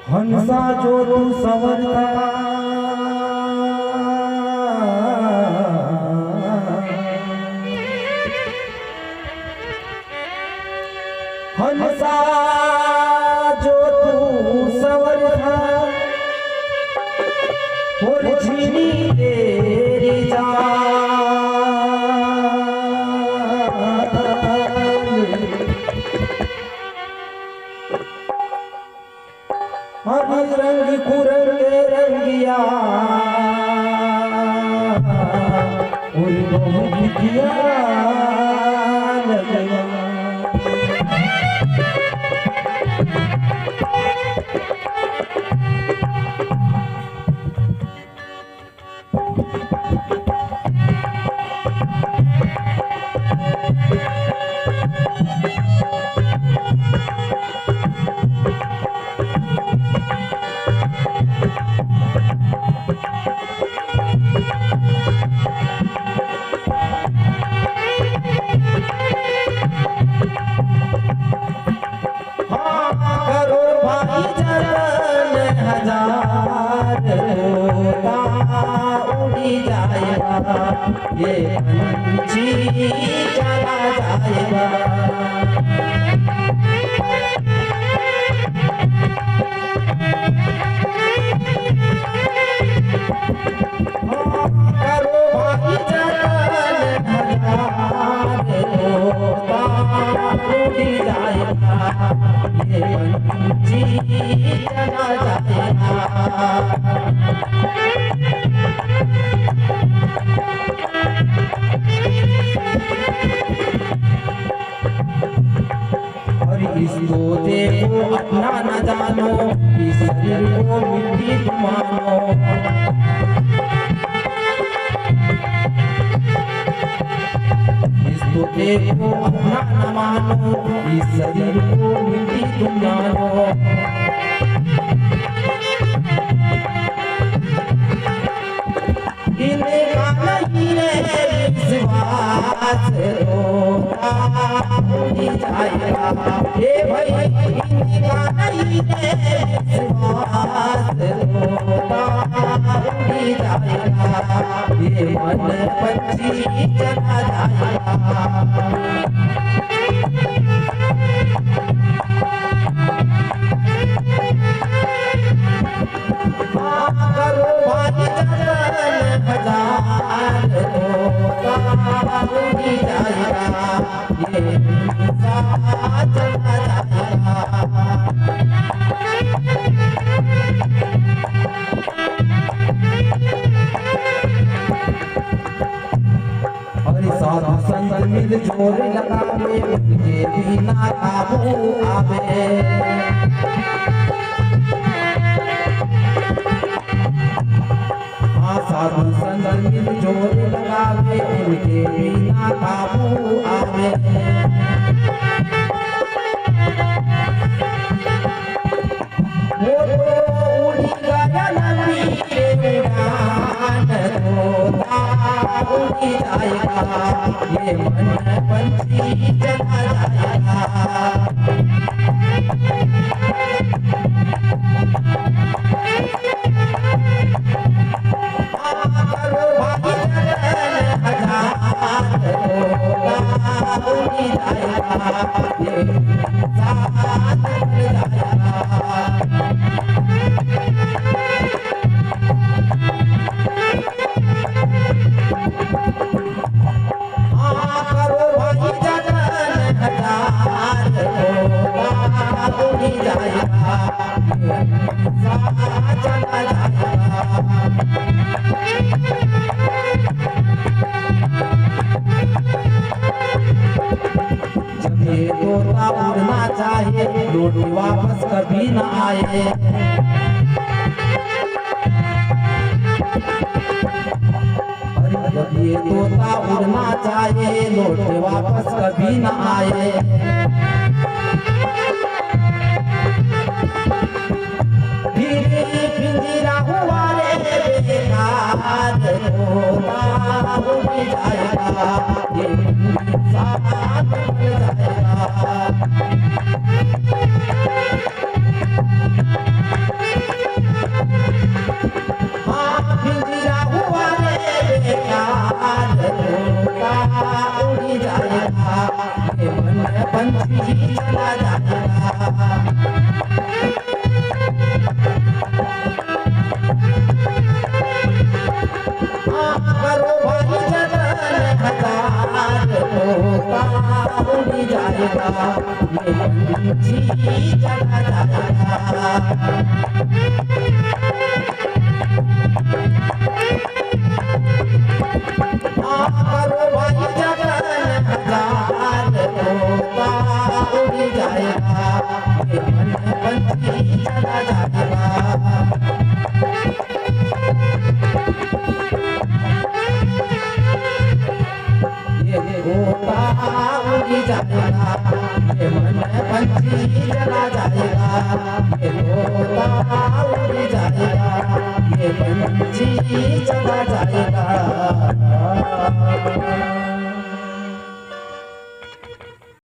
हंसा जो तू संवरता हंसा जो तू संवरता और झीनी तेरी जान रंग कुरंगे रंगिया और बहुत किया लगया उड़ी जाएगा ये पंछी चला जाएगा करो भाई चरण उड़ी जाएगा ये पंछी चला जाएगा इसको देखो अपना न जानो इस शरीर को मिट्टी मानो इसको देखो अपना न मानो इस शरीर को मिट्टी तुम मानो इनका नहीं है विश्वास रोता उड़ी जाएगा ये भाई इनका नहीं है विश्वास रोता उड़ी जाएगा ये मन पंछी चला जाएगा करो भाई चरण हजार उड़ी जाएगा ये साथ चला जाएगा और साधु संग मिल जोर लगावे उनके बिना काबू आवे साधु संग मिल जोर लगावे उनके बिना काबू आवे वो तो उड़ी गया नबी के उड़ान रोता उड़ी जाएगा ये मन पंछी चला जाएगा उड़ी जाएगा ये साथ जाएगा करो भाई जगन हजार उड़ी जाएगा ये साथ चला जाएगा तोता उड़ना चाहे लौट वापस कभी न आए जब ये तोता उड़ना चाहे लौट वापस कभी न आए। फिर पिंजरा हुआ रे बेकार, तोता उड़ जाएगा ये साथ उड़ जाएगा। पिंजरा हुआ रे बेकार, तोता उड़ जाएगा ये मन पंछी चला जाएगा। करो भाई जतन हजार, तोता उड़ जाएगा ये पंछी चला जाएगा। करो भाई जतन हजार, तोता उड़ जाएगा ये मन पंछी चला जाएगा। तोता उड़ जाएगा ये मन पंछी चला जाएगा। ये तोता उड़ जाएगा ये पंछी